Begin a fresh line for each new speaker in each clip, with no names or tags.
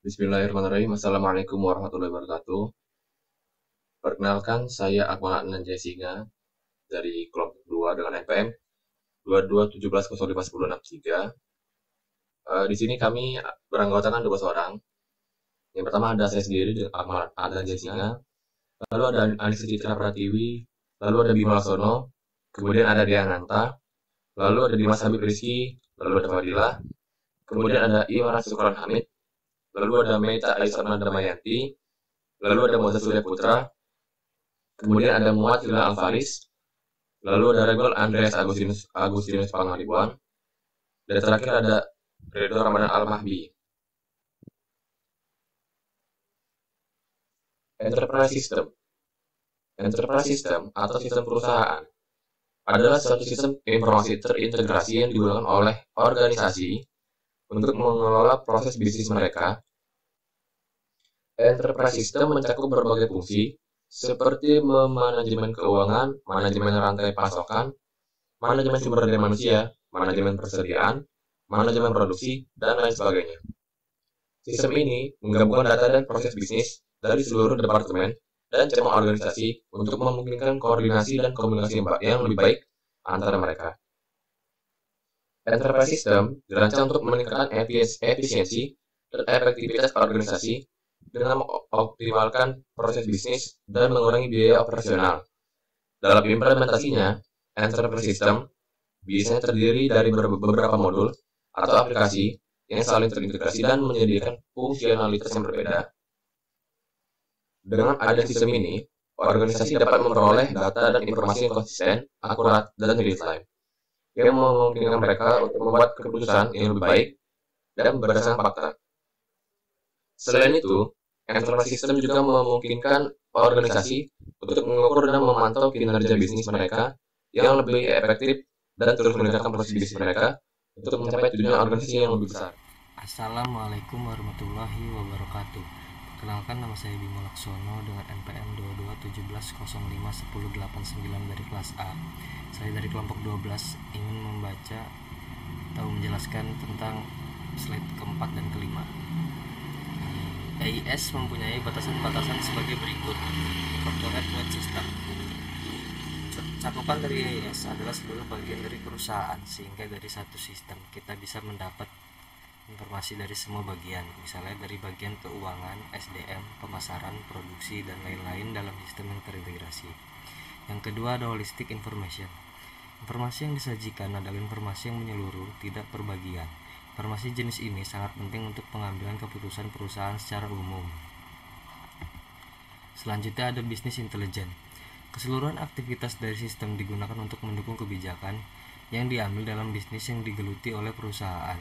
Bismillahirrahmanirrahim. Assalamualaikum warahmatullahi wabarakatuh. Perkenalkan, saya Akmal Adnan Jaisinga dari kelompok 2 dengan NPM 2217051063. Di sini kami beranggotakan 12 orang. Yang pertama ada saya sendiri, Akmal Adnan Jaisinga. Lalu ada Anissa Citra Pratiwi. Lalu ada Bima Laksono. Kemudian ada Diananta. Lalu ada Dimas Habib Rizky. Lalu ada Fadilah. Kemudian ada Iwan Sukran Hamid. Lalu ada Meita Aisyah Damayanti. Lalu ada Moza Surya Putra. Kemudian ada Muad Hilal Alfaris. Lalu ada Regol Andreas Agustinus Pangaribuan. Dan terakhir ada Ridho Ramadan Al-Mahbi. Enterprise System. Enterprise System atau sistem perusahaan adalah suatu sistem informasi terintegrasi yang digunakan oleh organisasi untuk mengelola proses bisnis mereka. Enterprise System mencakup berbagai fungsi seperti manajemen keuangan, manajemen rantai pasokan, manajemen sumber daya manusia, manajemen persediaan, manajemen produksi, dan lain sebagainya. Sistem ini menggabungkan data dan proses bisnis dari seluruh departemen dan cabang organisasi untuk memungkinkan koordinasi dan komunikasi yang lebih baik antara mereka. Enterprise System dirancang untuk meningkatkan efisiensi dan efektivitas organisasi dengan mengoptimalkan proses bisnis dan mengurangi biaya operasional. Dalam implementasinya, Enterprise System biasanya terdiri dari beberapa modul atau aplikasi yang saling terintegrasi dan menyediakan fungsionalitas yang berbeda. Dengan adanya sistem ini, organisasi dapat memperoleh data dan informasi yang konsisten, akurat, dan real time, yang memungkinkan mereka untuk membuat keputusan yang lebih baik dan berdasarkan fakta. Selain itu, Enterprise System juga memungkinkan organisasi untuk mengukur dan memantau kinerja bisnis mereka yang lebih efektif dan terus meningkatkan proses bisnis mereka untuk mencapai tujuan organisasi yang lebih besar.
Assalamualaikum warahmatullahi wabarakatuh. Perkenalkan, nama saya Bima Laksono dengan NPM 2217051089 dari kelas A. Saya dari kelompok 12 ingin membaca atau menjelaskan tentang slide keempat dan kelima. AIS mempunyai batasan-batasan sebagai berikut. Corporate Web System. Cakupan dari AIS adalah seluruh bagian dari perusahaan, sehingga dari satu sistem kita bisa mendapat informasi dari semua bagian, misalnya dari bagian keuangan, SDM, pemasaran, produksi, dan lain-lain dalam sistem yang terintegrasi. Yang kedua ada holistic information. Informasi yang disajikan adalah informasi yang menyeluruh, tidak per bagian. Informasi jenis ini sangat penting untuk pengambilan keputusan perusahaan secara umum. Selanjutnya ada business intelligence. Keseluruhan aktivitas dari sistem digunakan untuk mendukung kebijakan yang diambil dalam bisnis yang digeluti oleh perusahaan,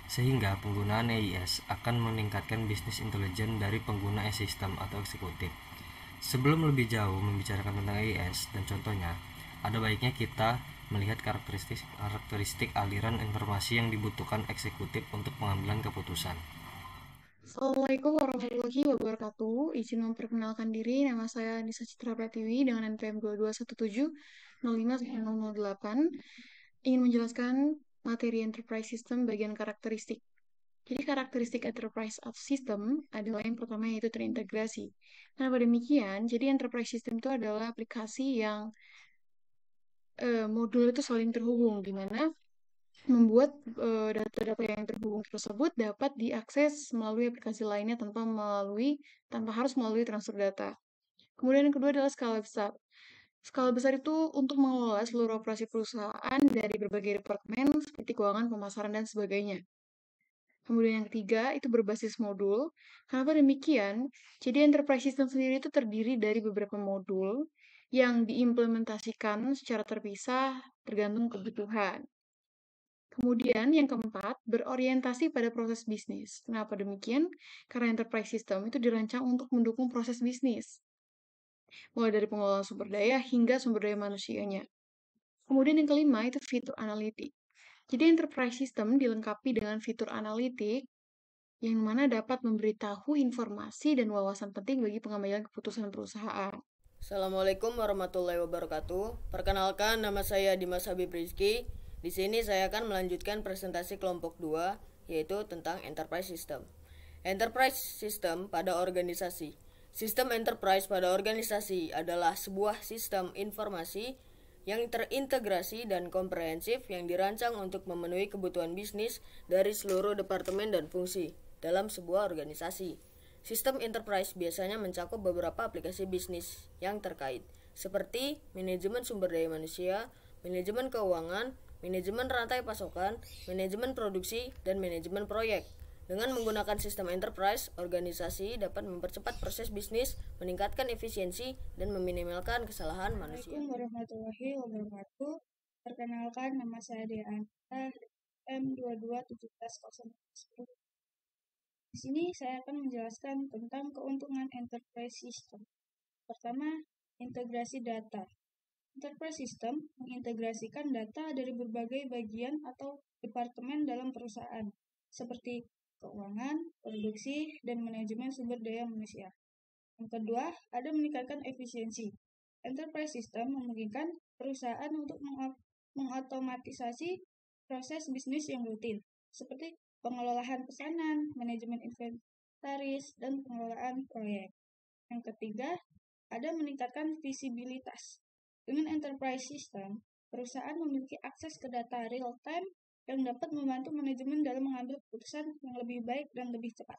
sehingga penggunaan AIS akan meningkatkan bisnis intelijen dari pengguna sistem atau eksekutif. Sebelum lebih jauh membicarakan tentang AIS dan contohnya, ada baiknya kita melihat karakteristik aliran informasi yang dibutuhkan eksekutif untuk pengambilan keputusan.
Assalamualaikum warahmatullahi wabarakatuh. Izin memperkenalkan diri, nama saya Anissa Citra Pratiwi dengan NPM 2217051008. Ingin menjelaskan materi Enterprise System bagian karakteristik. Jadi karakteristik Enterprise System adalah yang pertama yaitu terintegrasi. Kenapa demikian? Jadi Enterprise System itu adalah aplikasi yang modul itu saling terhubung, di mana membuat data-data yang terhubung tersebut dapat diakses melalui aplikasi lainnya tanpa harus melalui transfer data. Kemudian yang kedua adalah skala besar. Skala besar itu untuk mengelola seluruh operasi perusahaan dari berbagai departemen seperti keuangan, pemasaran, dan sebagainya. Kemudian yang ketiga itu berbasis modul. Kenapa demikian? Jadi enterprise system sendiri itu terdiri dari beberapa modul yang diimplementasikan secara terpisah tergantung kebutuhan. Kemudian yang keempat, berorientasi pada proses bisnis. Kenapa demikian? Karena enterprise system itu dirancang untuk mendukung proses bisnis, mulai dari pengelolaan sumber daya hingga sumber daya manusianya. Kemudian yang kelima itu fitur analitik. Jadi enterprise system dilengkapi dengan fitur analitik yang mana dapat memberitahu informasi dan wawasan penting bagi pengambilan keputusan perusahaan.
Assalamualaikum warahmatullahi wabarakatuh. Perkenalkan, nama saya Dimas Habib Rizky. Di sini saya akan melanjutkan presentasi kelompok 2, yaitu tentang Enterprise System. Enterprise System pada organisasi. Sistem enterprise pada organisasi adalah sebuah sistem informasi yang terintegrasi dan komprehensif yang dirancang untuk memenuhi kebutuhan bisnis dari seluruh departemen dan fungsi dalam sebuah organisasi. Sistem enterprise biasanya mencakup beberapa aplikasi bisnis yang terkait, seperti manajemen sumber daya manusia, manajemen keuangan, manajemen rantai pasokan, manajemen produksi, dan manajemen proyek. Dengan menggunakan sistem enterprise, organisasi dapat mempercepat proses bisnis, meningkatkan efisiensi, dan meminimalkan kesalahan manusia.
Assalamualaikum warahmatullahi wabarakatuh. Perkenalkan, nama saya Deanta M221701. Di sini saya akan menjelaskan tentang keuntungan enterprise system. Pertama, integrasi data. Enterprise system mengintegrasikan data dari berbagai bagian atau departemen dalam perusahaan, seperti keuangan, produksi, dan manajemen sumber daya manusia. Yang kedua, ada meningkatkan efisiensi. Enterprise system memungkinkan perusahaan untuk mengotomatisasi proses bisnis yang rutin, seperti pengelolaan pesanan, manajemen inventaris, dan pengelolaan proyek. Yang ketiga, ada meningkatkan visibilitas. Dengan enterprise system, perusahaan memiliki akses ke data real-time yang dapat membantu manajemen dalam mengambil keputusan yang lebih baik dan lebih cepat.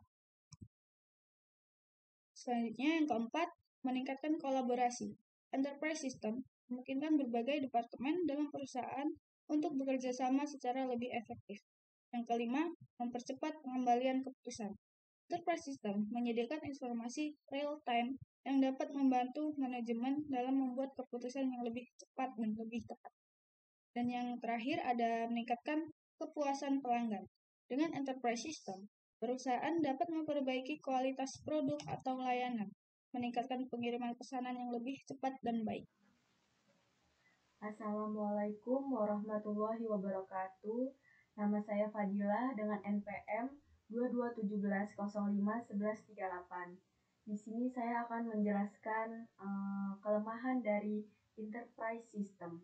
Selanjutnya, yang keempat, meningkatkan kolaborasi. Enterprise system memungkinkan berbagai departemen dalam perusahaan untuk bekerja sama secara lebih efektif. Yang kelima, mempercepat pengembalian keputusan. Enterprise system menyediakan informasi real-time yang dapat membantu manajemen dalam membuat keputusan yang lebih cepat dan lebih tepat. Dan yang terakhir ada meningkatkan kepuasan pelanggan. Dengan enterprise system, perusahaan dapat memperbaiki kualitas produk atau layanan, meningkatkan pengiriman pesanan yang lebih cepat dan baik.
Assalamualaikum warahmatullahi wabarakatuh. Nama saya Fadila dengan NPM 2217051138. Di sini saya akan menjelaskan kelemahan dari enterprise system.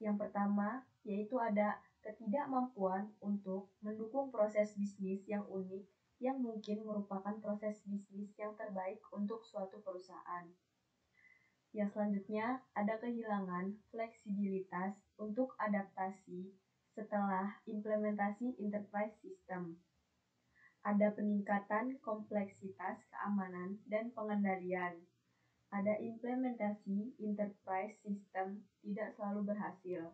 Yang pertama, yaitu ada ketidakmampuan untuk mendukung proses bisnis yang unik yang mungkin merupakan proses bisnis yang terbaik untuk suatu perusahaan. Yang selanjutnya, ada kehilangan fleksibilitas untuk adaptasi setelah implementasi enterprise system. Ada peningkatan kompleksitas keamanan dan pengendalian. Ada implementasi enterprise system tidak selalu berhasil.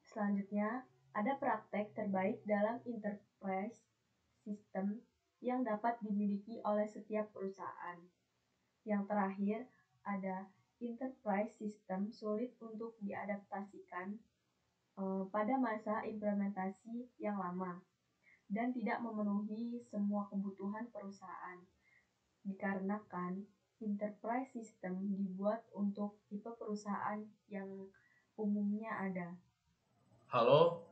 Selanjutnya, ada praktek terbaik dalam enterprise system yang dapat dimiliki oleh setiap perusahaan. Yang terakhir, ada enterprise system sulit untuk diadaptasikan pada masa implementasi yang lama dan tidak memenuhi semua kebutuhan perusahaan, dikarenakan enterprise system dibuat untuk tipe perusahaan yang umumnya ada.
Halo,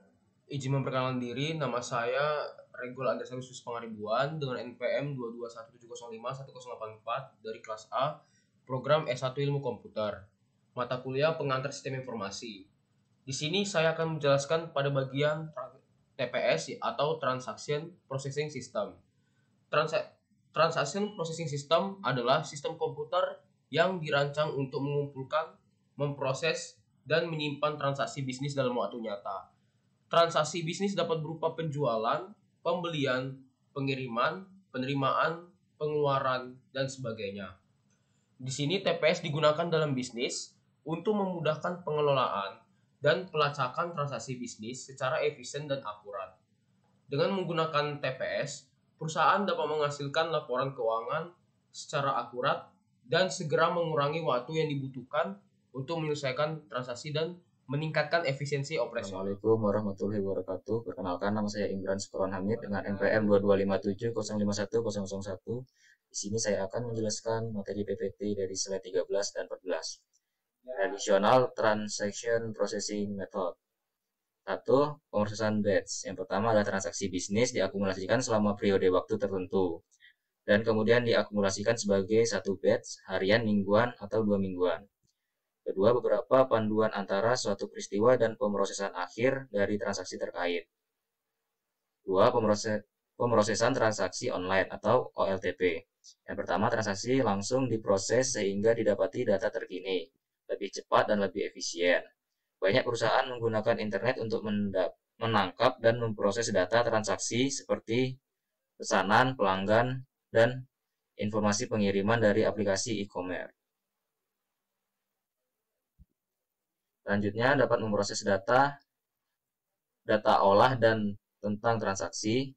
izin memperkenalkan diri, nama saya Regul Andres Agustus Pangaribuan dengan NPM 2217051084 dari kelas A, program S1 Ilmu Komputer, mata kuliah Pengantar Sistem Informasi. Di sini saya akan menjelaskan pada bagian TPS atau Transaction Processing System. Transaction Processing System adalah sistem komputer yang dirancang untuk mengumpulkan, memproses, dan menyimpan transaksi bisnis dalam waktu nyata. Transaksi bisnis dapat berupa penjualan, pembelian, pengiriman, penerimaan, pengeluaran, dan sebagainya. Di sini TPS digunakan dalam bisnis untuk memudahkan pengelolaan dan pelacakan transaksi bisnis secara efisien dan akurat. Dengan menggunakan TPS, perusahaan dapat menghasilkan laporan keuangan secara akurat dan segera mengurangi waktu yang dibutuhkan untuk menyelesaikan transaksi dan meningkatkan efisiensi operasional.
Assalamualaikum warahmatullahi wabarakatuh. Perkenalkan, nama saya Imran Syukron Hamid dengan NPM 2257051001. Di sini saya akan menjelaskan materi PPT dari slide 13 dan 14. Traditional Transaction Processing Method. 1. Pemrosesan batch. Yang pertama adalah transaksi bisnis diakumulasikan selama periode waktu tertentu dan kemudian diakumulasikan sebagai satu batch harian, mingguan, atau 2 mingguan. Kedua, beberapa panduan antara suatu peristiwa dan pemrosesan akhir dari transaksi terkait. 2. pemrosesan transaksi online atau OLTP. Yang pertama, transaksi langsung diproses sehingga didapati data terkini, lebih cepat dan lebih efisien. Banyak perusahaan menggunakan internet untuk menangkap dan memproses data transaksi seperti pesanan, pelanggan, dan informasi pengiriman dari aplikasi e-commerce. Selanjutnya, dapat memproses data olah dan tentang transaksi,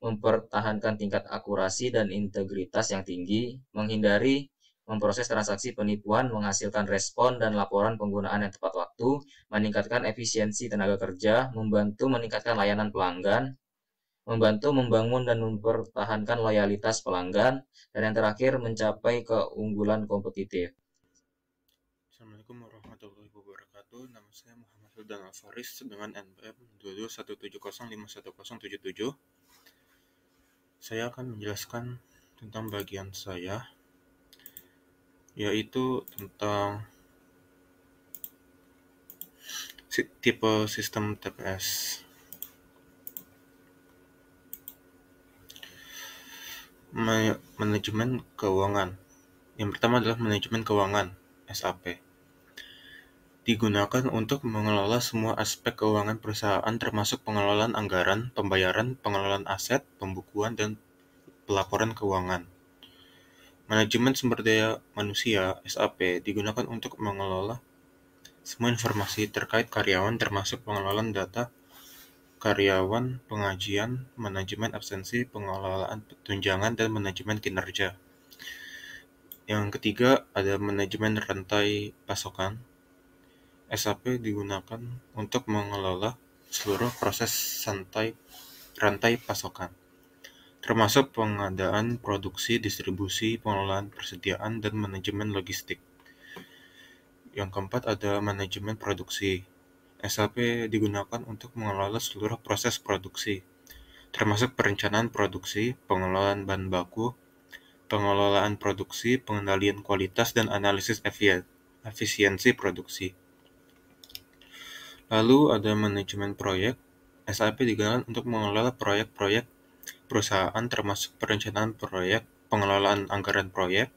mempertahankan tingkat akurasi dan integritas yang tinggi, menghindari memproses transaksi penipuan, menghasilkan respon dan laporan penggunaan yang tepat waktu, meningkatkan efisiensi tenaga kerja, membantu meningkatkan layanan pelanggan, membantu membangun dan mempertahankan loyalitas pelanggan, dan yang terakhir mencapai keunggulan kompetitif.
Assalamualaikum warahmatullahi wabarakatuh. Nama saya Muhammad Hildan Alfaris dengan NPM 2217051077. Saya akan menjelaskan tentang bagian saya, yaitu tentang tipe sistem TPS. Manajemen keuangan. Yang pertama adalah manajemen keuangan, SAP. Digunakan untuk mengelola semua aspek keuangan perusahaan termasuk pengelolaan anggaran, pembayaran, pengelolaan aset, pembukuan, dan pelaporan keuangan. Manajemen sumber daya manusia, SAP, digunakan untuk mengelola semua informasi terkait karyawan termasuk pengelolaan data karyawan, pengajian, manajemen absensi, pengelolaan tunjangan, dan manajemen kinerja. Yang ketiga ada manajemen rantai pasokan. SAP digunakan untuk mengelola seluruh proses rantai pasokan, termasuk pengadaan, produksi, distribusi, pengelolaan persediaan, dan manajemen logistik. Yang keempat ada manajemen produksi. SAP digunakan untuk mengelola seluruh proses produksi, termasuk perencanaan produksi, pengelolaan bahan baku, pengelolaan produksi, pengendalian kualitas, dan analisis efisiensi produksi. Lalu ada manajemen proyek. SAP digunakan untuk mengelola proyek-proyek perusahaan termasuk perencanaan proyek, pengelolaan anggaran proyek,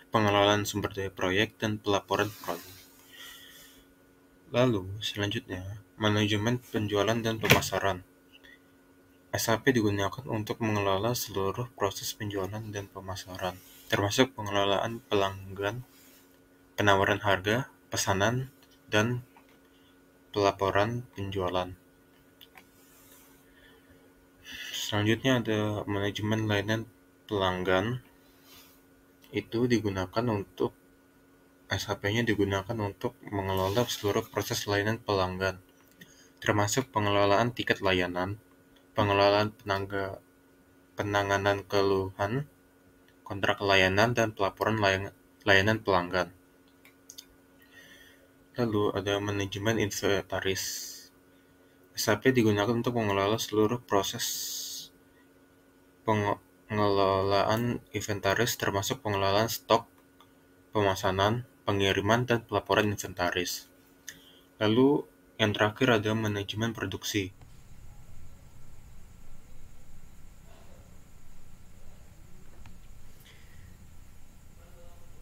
pengelolaan sumber daya proyek, dan pelaporan proyek. Lalu selanjutnya, manajemen penjualan dan pemasaran. SAP digunakan untuk mengelola seluruh proses penjualan dan pemasaran, termasuk pengelolaan pelanggan, penawaran harga, pesanan, dan pelaporan penjualan. Selanjutnya ada manajemen layanan pelanggan. Itu digunakan untuk SAP-nya digunakan untuk mengelola seluruh proses layanan pelanggan, termasuk pengelolaan tiket layanan, pengelolaan penanganan keluhan, kontrak layanan, dan pelaporan layanan pelanggan. Lalu ada manajemen inventaris. SAP digunakan untuk mengelola seluruh proses pengelolaan inventaris termasuk pengelolaan stok, pemesanan, pengiriman, dan pelaporan inventaris. Lalu yang terakhir ada manajemen produksi.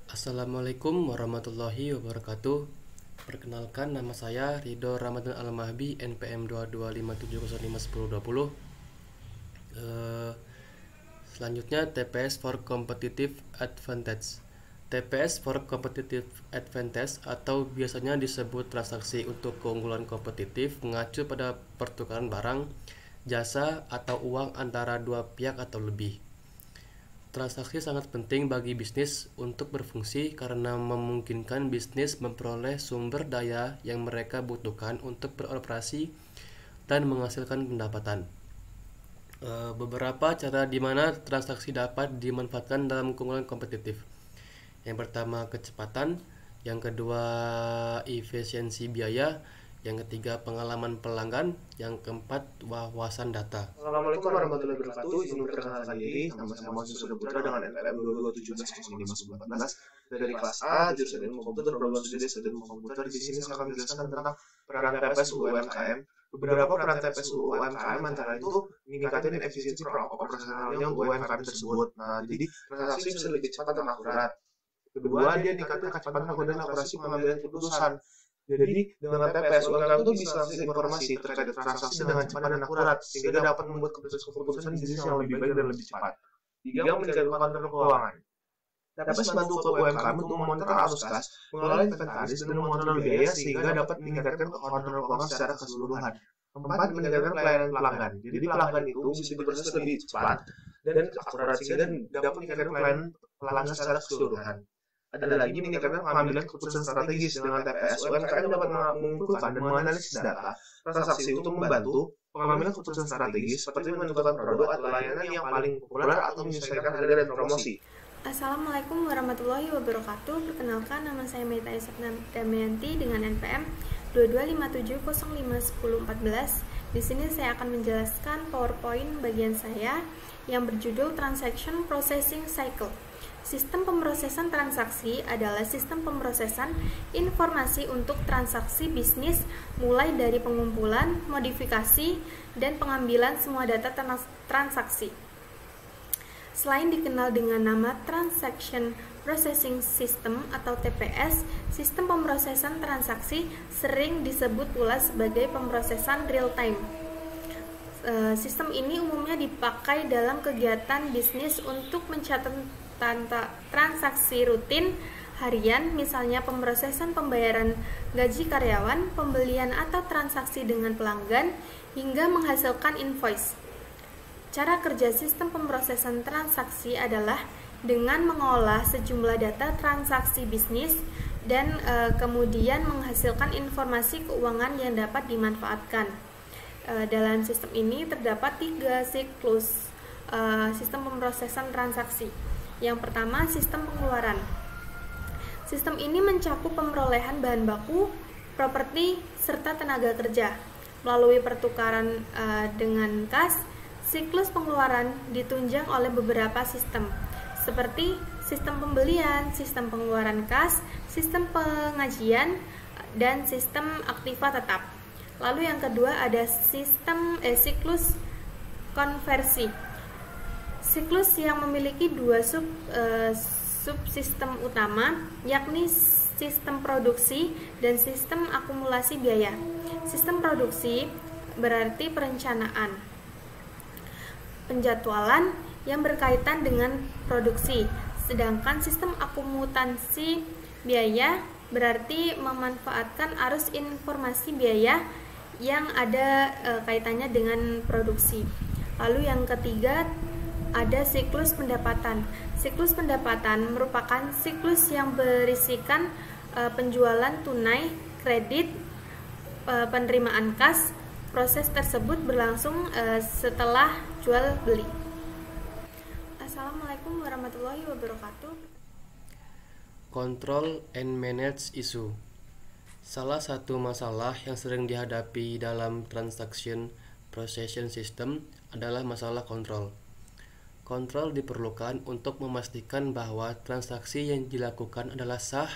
Assalamualaikum warahmatullahi wabarakatuh. Perkenalkan, nama saya Ridho Ramadan Al-Mahbi, NPM 2257051020. Selanjutnya TPS for Competitive Advantage. TPS for Competitive Advantage atau biasanya disebut transaksi untuk keunggulan kompetitif mengacu pada pertukaran barang, jasa, atau uang antara dua pihak atau lebih. Transaksi sangat penting bagi bisnis untuk berfungsi karena memungkinkan bisnis memperoleh sumber daya yang mereka butuhkan untuk beroperasi dan menghasilkan pendapatan. Beberapa cara di mana transaksi dapat dimanfaatkan dalam keunggulan kompetitif. Yang pertama, kecepatan. Yang kedua, efisiensi biaya. Yang ketiga, pengalaman pelanggan. Yang keempat, wawasan data.
Assalamualaikum warahmatullahi wabarakatuh. Izin memperkenalkan diri, nama saya Muhammad Susuda Putra dengan NPM 2217051014 dari kelas A, jurusan Ilmu Komputer, Program Studi S1 Ilmu Komputer. Di sini saya akan menjelaskan tentang peran TPS UMKM Beberapa peran TPS UMKM antara itu meningkatkan efisiensi operasionalnya untuk UMKM tersebut. Nah, jadi transaksi bisa lebih cepat dan akurat. Kedua, dia meningkatkan kecepatan dan akurasi pengambilan keputusan. Jadi dengan TPS UMKM itu bisa akses informasi terkait transaksi dengan cepat dan akurat sehingga dapat membuat keputusan bisnis yang lebih baik dan lebih cepat. Tiga, meningkatkan kontrol keuangan. TPS bantu ke UMKM untuk memonitor arus kas, mengelola inventaris, dan memonitor biaya sehingga dapat meningkatkan kontrol keuangan secara keseluruhan. Empat, meningkatkan pelayanan pelanggan. Jadi pelanggan itu bisa diproses lebih cepat dan akurat sehingga dapat meningkatkan pelayanan pelanggan secara keseluruhan. Ada lagi meningkatkan pengambilan keputusan strategis. Dengan TPS, UMKM dapat mengumpulkan dan menganalisis data transaksi untuk membantu pengambilan keputusan strategis seperti menentukan produk atau layanan yang paling populer atau menyesuaikan harga dan promosi.
Assalamualaikum warahmatullahi wabarakatuh. Perkenalkan, nama saya Meta Isabna Damayanti dengan NPM 2257051014. Di sini saya akan menjelaskan PowerPoint bagian saya yang berjudul Transaction Processing Cycle. Sistem pemrosesan transaksi adalah sistem pemrosesan informasi untuk transaksi bisnis mulai dari pengumpulan, modifikasi, dan pengambilan semua data transaksi. Selain dikenal dengan nama Transaction Processing System atau TPS, sistem pemrosesan transaksi sering disebut pula sebagai pemrosesan real time. Sistem ini umumnya dipakai dalam kegiatan bisnis untuk mencatat transaksi rutin harian, misalnya pemrosesan pembayaran gaji karyawan, pembelian atau transaksi dengan pelanggan, hingga menghasilkan invoice. Cara kerja sistem pemrosesan transaksi adalah dengan mengolah sejumlah data transaksi bisnis dan kemudian menghasilkan informasi keuangan yang dapat dimanfaatkan. Dalam sistem ini terdapat 3 siklus sistem pemrosesan transaksi. Yang pertama, sistem pengeluaran. Sistem ini mencakup pemerolehan bahan baku, properti, serta tenaga kerja. Melalui pertukaran dengan kas, siklus pengeluaran ditunjang oleh beberapa sistem, seperti sistem pembelian, sistem pengeluaran kas, sistem pengajian, dan sistem aktiva tetap. Lalu yang kedua ada siklus konversi. Siklus yang memiliki 2 subsistem utama, yakni sistem produksi dan sistem akumulasi biaya. Sistem produksi berarti perencanaan, penjadwalan yang berkaitan dengan produksi, sedangkan sistem akumulasi biaya berarti memanfaatkan arus informasi biaya yang ada kaitannya dengan produksi. Lalu yang ketiga ada siklus pendapatan. Siklus pendapatan merupakan siklus yang berisikan penjualan tunai, kredit, penerimaan kas. Proses tersebut berlangsung setelah jual beli. Assalamualaikum warahmatullahi wabarakatuh.
Control and manage issue. Salah satu masalah yang sering dihadapi dalam transaction processing system adalah masalah kontrol. Kontrol diperlukan untuk memastikan bahwa transaksi yang dilakukan adalah sah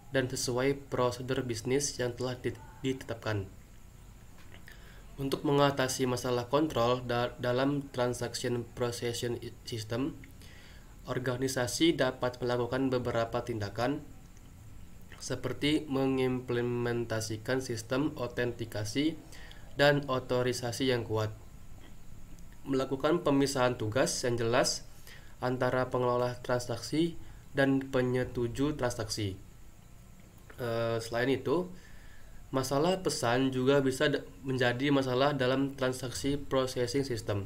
dan sesuai prosedur bisnis yang telah ditetapkan. Untuk mengatasi masalah kontrol dalam transaction processing system, organisasi dapat melakukan beberapa tindakan seperti mengimplementasikan sistem autentikasi dan otorisasi yang kuat, melakukan pemisahan tugas yang jelas antara pengelola transaksi dan penyetuju transaksi. Selain itu, masalah pesan juga bisa menjadi masalah dalam transaksi processing system.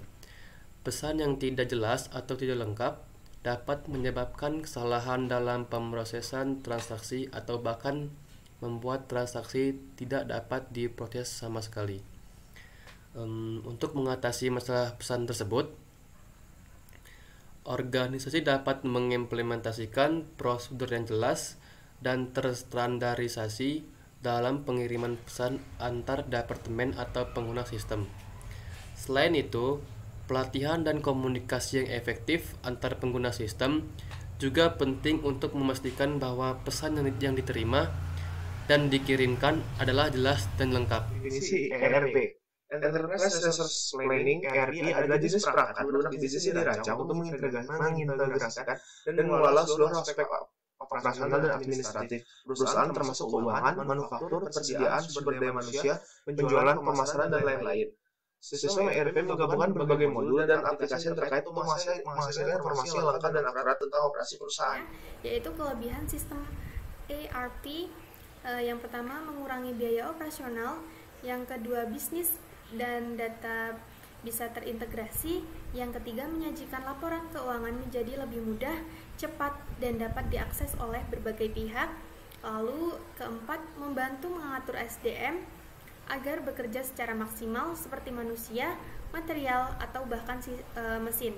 Pesan yang tidak jelas atau tidak lengkap dapat menyebabkan kesalahan dalam pemrosesan transaksi atau bahkan membuat transaksi tidak dapat diproses sama sekali. Untuk mengatasi masalah pesan tersebut, organisasi dapat mengimplementasikan prosedur yang jelas dan terstandarisasi dalam pengiriman pesan antar departemen atau pengguna sistem. Selain itu, pelatihan dan komunikasi yang efektif antar pengguna sistem juga penting untuk memastikan bahwa pesan yang diterima
dan dikirimkan adalah jelas dan lengkap.
Definisi ERP. Enterprise Resource Planning (ERP) adalah jenis perangkat lunak bisnis yang dirancang untuk mengintegrasikan dan mengelola seluruh aspek operasional dan administratif perusahaan termasuk keuangan, manufaktur, persediaan sumber daya manusia, penjualan, pemasaran, dan lain-lain. Sistem ERP menggabungkan berbagai modul dan aplikasi terkait untuk menghasilkan informasi yang lengkap dan akurat tentang operasi perusahaan.
Yaitu kelebihan sistem ERP, yang pertama mengurangi biaya operasional, yang kedua bisnis dan data bisa terintegrasi, yang ketiga menyajikan laporan keuangan menjadi lebih mudah, cepat, dan dapat diakses oleh berbagai pihak. Lalu keempat, membantu mengatur SDM agar bekerja secara maksimal seperti manusia, material, atau bahkan mesin.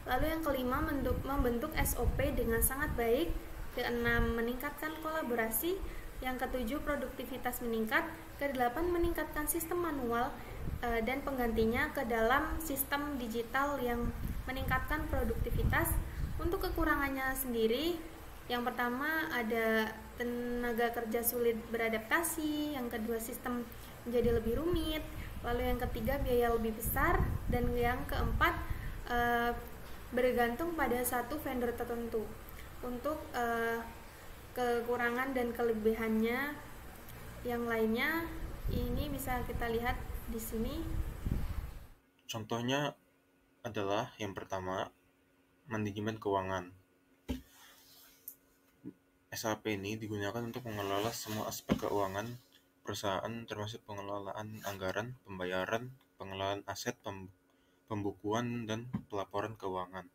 Lalu yang kelima, membentuk SOP dengan sangat baik. Keenam, meningkatkan kolaborasi. Yang ketujuh, produktivitas meningkat. Kedelapan, meningkatkan sistem manual dan penggantinya ke dalam sistem digital yang meningkatkan produktivitas. Untuk kekurangannya sendiri, yang pertama ada tenaga kerja sulit beradaptasi, yang kedua sistem menjadi lebih rumit, lalu yang ketiga biaya lebih besar, dan yang keempat bergantung pada satu vendor tertentu. Untuk kekurangan dan kelebihannya yang lainnya ini bisa kita lihat di sini.
Contohnya adalah yang pertama, manajemen keuangan. SAP ini digunakan untuk mengelola semua aspek keuangan perusahaan termasuk pengelolaan anggaran, pembayaran, pengelolaan aset, pembukuan, dan pelaporan keuangan.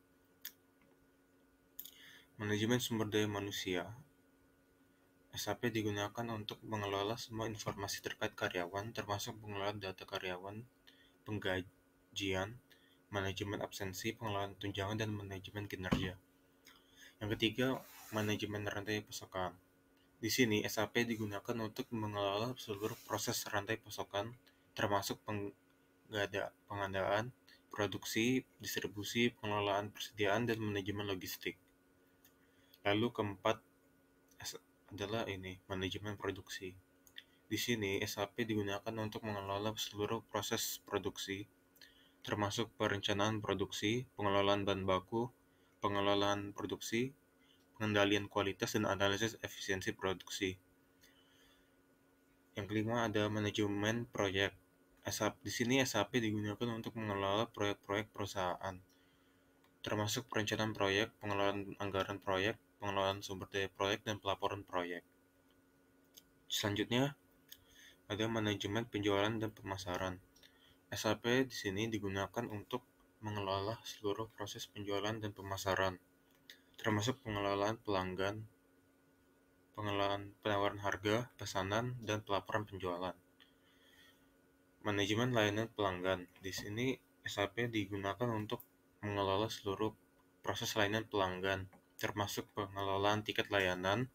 Manajemen sumber daya manusia. SAP digunakan untuk mengelola semua informasi terkait karyawan, termasuk pengelolaan data karyawan, penggajian, manajemen absensi, pengelolaan tunjangan, dan manajemen kinerja. Yang ketiga, manajemen rantai pasokan. Di sini, SAP digunakan untuk mengelola seluruh proses rantai pasokan, termasuk pengadaan, produksi, distribusi, pengelolaan persediaan, dan manajemen logistik. Lalu keempat adalah manajemen produksi. Di sini, SAP digunakan untuk mengelola seluruh proses produksi, termasuk perencanaan produksi, pengelolaan bahan baku, pengelolaan produksi, pengendalian kualitas, dan analisis efisiensi produksi. Yang kelima ada manajemen proyek. Di sini SAP digunakan untuk mengelola proyek-proyek perusahaan, termasuk perencanaan proyek, pengelolaan anggaran proyek, pengelolaan sumber daya proyek, dan pelaporan proyek. Selanjutnya, ada manajemen penjualan dan pemasaran. SAP di sini digunakan untuk mengelola seluruh proses penjualan dan pemasaran, termasuk pengelolaan pelanggan, pengelolaan penawaran harga, pesanan, dan pelaporan penjualan. Manajemen layanan pelanggan. Di sini SAP digunakan untuk mengelola seluruh proses layanan pelanggan, termasuk pengelolaan tiket layanan,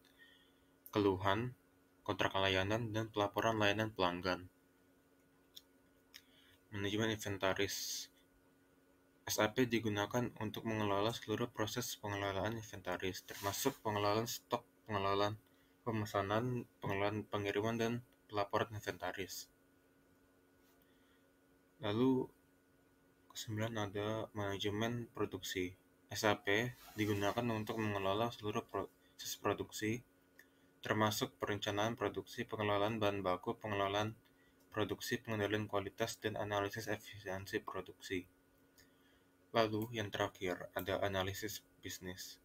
keluhan, kontrak layanan, dan pelaporan layanan pelanggan. Manajemen inventaris. SAP digunakan untuk mengelola seluruh proses pengelolaan inventaris, termasuk pengelolaan stok, pengelolaan pemesanan, pengelolaan pengiriman, dan pelaporan inventaris. Lalu ke-9 ada manajemen produksi. SAP digunakan untuk mengelola seluruh proses produksi, termasuk perencanaan produksi, pengelolaan bahan baku, pengelolaan produksi, pengendalian kualitas, dan analisis efisiensi produksi. Lalu yang terakhir ada analisis bisnis.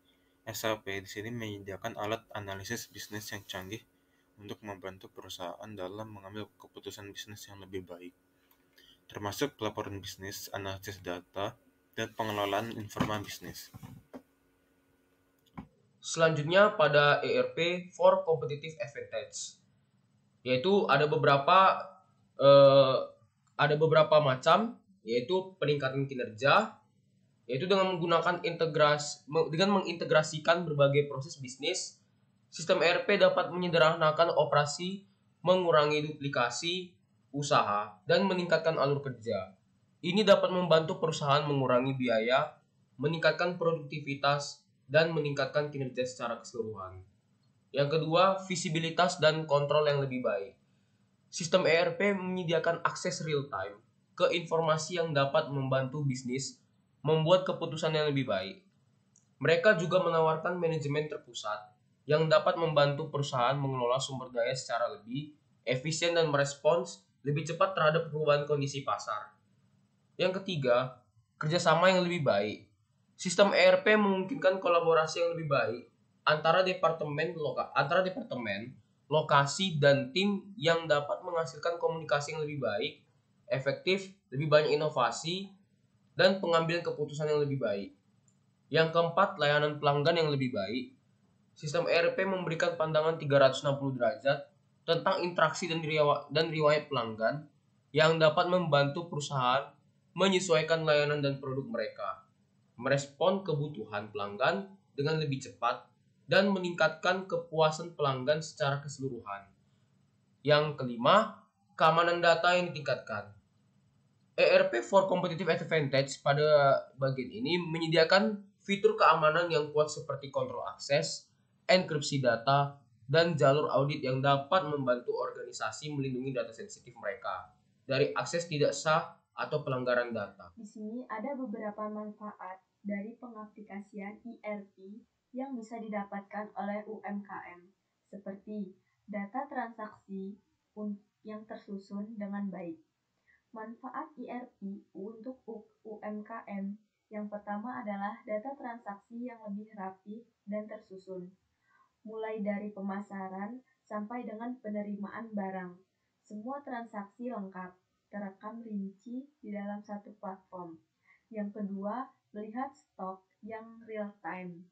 SAP di sini menyediakan alat analisis bisnis yang canggih untuk membantu perusahaan dalam mengambil keputusan bisnis yang lebih baik, termasuk pelaporan bisnis, analisis data, dan pengelolaan informasi bisnis.
Selanjutnya pada ERP for Competitive Advantage, yaitu ada beberapa macam, yaitu peningkatan kinerja, yaitu dengan mengintegrasikan berbagai proses bisnis. Sistem ERP dapat menyederhanakan operasi, mengurangi duplikasi usaha, dan meningkatkan alur kerja. Ini dapat membantu perusahaan mengurangi biaya, meningkatkan produktivitas, dan meningkatkan kinerja secara keseluruhan. Yang kedua, visibilitas dan kontrol yang lebih baik. Sistem ERP menyediakan akses real time ke informasi yang dapat membantu bisnis membuat keputusan yang lebih baik. Mereka juga menawarkan manajemen terpusat yang dapat membantu perusahaan mengelola sumber daya secara lebih efisien dan merespons lebih cepat terhadap perubahan kondisi pasar. Yang ketiga, kerjasama yang lebih baik. Sistem ERP memungkinkan kolaborasi yang lebih baik antara departemen, lokasi, dan tim yang dapat menghasilkan komunikasi yang lebih baik, efektif, lebih banyak inovasi, dan pengambilan keputusan yang lebih baik. Yang keempat, layanan pelanggan yang lebih baik. Sistem ERP memberikan pandangan 360 derajat tentang interaksi dan riwayat pelanggan yang dapat membantu perusahaan menyesuaikan layanan dan produk mereka, merespon kebutuhan pelanggan dengan lebih cepat, dan meningkatkan kepuasan pelanggan secara keseluruhan. Yang kelima, keamanan data yang ditingkatkan. ERP for Competitive Advantage pada bagian ini menyediakan fitur keamanan yang kuat seperti kontrol akses, enkripsi data, dan jalur audit yang dapat membantu organisasi melindungi data sensitif mereka dari akses tidak sah atau pelanggaran data.
Di sini ada beberapa manfaat dari pengaplikasian ERP yang bisa didapatkan oleh UMKM, seperti data transaksi yang tersusun dengan baik. Manfaat ERP untuk UMKM yang pertama adalah data transaksi yang lebih rapi dan tersusun, mulai dari pemasaran sampai dengan penerimaan barang. Semua transaksi lengkap, terekam rinci di dalam satu platform. Yang kedua, melihat stok yang real time.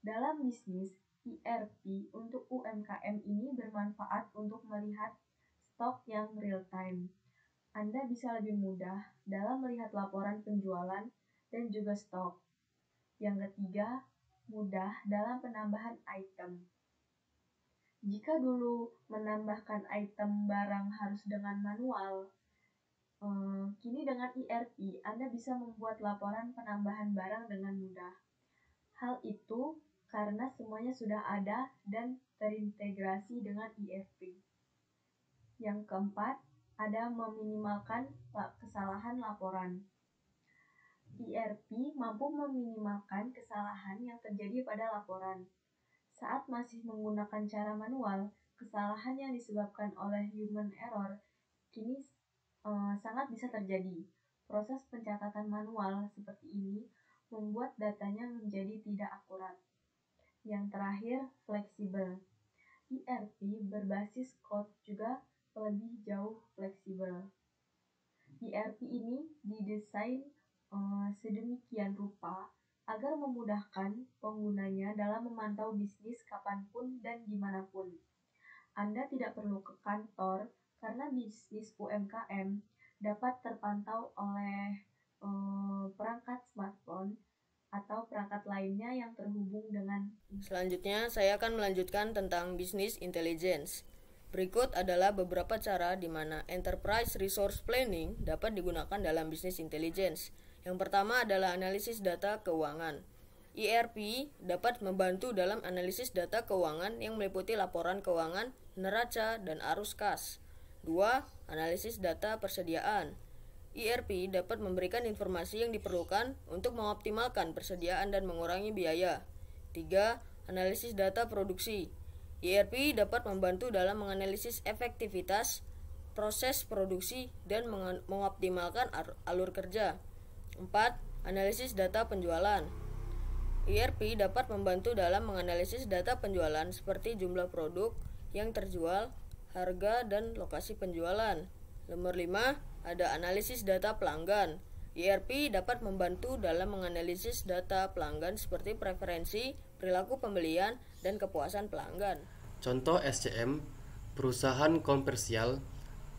Dalam bisnis, ERP untuk UMKM ini bermanfaat untuk melihat stok yang real time. Anda bisa lebih mudah dalam melihat laporan penjualan dan juga stok. Yang ketiga, mudah dalam penambahan item. Jika dulu menambahkan item barang harus dengan manual, kini dengan ERP Anda bisa membuat laporan penambahan barang dengan mudah. Hal itu karena semuanya sudah ada dan terintegrasi dengan ERP. Yang keempat, ada meminimalkan kesalahan laporan. ERP mampu meminimalkan kesalahan yang terjadi pada laporan. Saat masih menggunakan cara manual, kesalahan yang disebabkan oleh human error kini sangat bisa terjadi. Proses pencatatan manual seperti ini membuat datanya menjadi tidak akurat. Yang terakhir, fleksibel. ERP berbasis cloud juga lebih jauh fleksibel. ERP ini didesain sedemikian rupa agar memudahkan penggunanya dalam memantau bisnis kapanpun dan dimanapun. Anda tidak perlu ke kantor karena bisnis UMKM dapat terpantau oleh perangkat smartphone atau perangkat lainnya yang terhubung dengan.
Selanjutnya, saya akan melanjutkan tentang bisnis intelligence. Berikut adalah beberapa cara di mana enterprise resource planning dapat digunakan dalam bisnis intelligence. Yang pertama adalah analisis data keuangan. ERP dapat membantu dalam analisis data keuangan yang meliputi laporan keuangan, neraca, dan arus kas. 2. Analisis data persediaan. ERP dapat memberikan informasi yang diperlukan untuk mengoptimalkan persediaan dan mengurangi biaya. 3. Analisis data produksi. ERP dapat membantu dalam menganalisis efektivitas proses produksi dan mengoptimalkan alur kerja. 4. Analisis data penjualan. ERP dapat membantu dalam menganalisis data penjualan seperti jumlah produk yang terjual, harga, dan lokasi penjualan. Nomor 5, ada analisis data pelanggan. ERP dapat membantu dalam menganalisis data pelanggan seperti preferensi, perilaku pembelian, dan kepuasan pelanggan.
Contoh SCM, perusahaan komersial.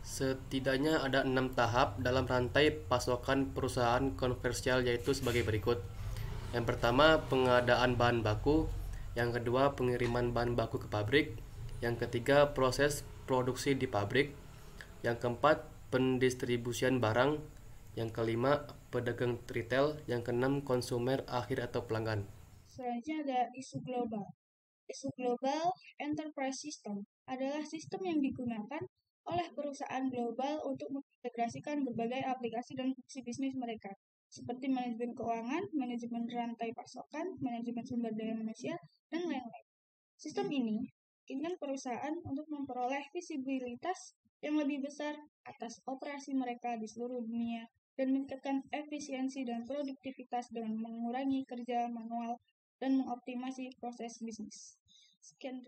Setidaknya ada 6 tahap dalam rantai pasokan perusahaan komersial, yaitu sebagai berikut. Yang pertama, pengadaan bahan baku. Yang kedua, pengiriman bahan baku ke pabrik. Yang ketiga, proses produksi di pabrik. Yang keempat, pendistribusian barang. Yang kelima, pedagang retail. Yang keenam, konsumer akhir atau pelanggan.
Selanjutnya ada isu global. Isu Global Enterprise System adalah sistem yang digunakan oleh perusahaan global untuk mengintegrasikan berbagai aplikasi dan fungsi bisnis mereka, seperti manajemen keuangan, manajemen rantai pasokan, manajemen sumber daya manusia, dan lain-lain. Sistem ini memungkinkan perusahaan untuk memperoleh visibilitas yang lebih besar atas operasi mereka di seluruh dunia dan meningkatkan efisiensi dan produktivitas dengan mengurangi kerja manual dan mengoptimasi proses bisnis. Sekian.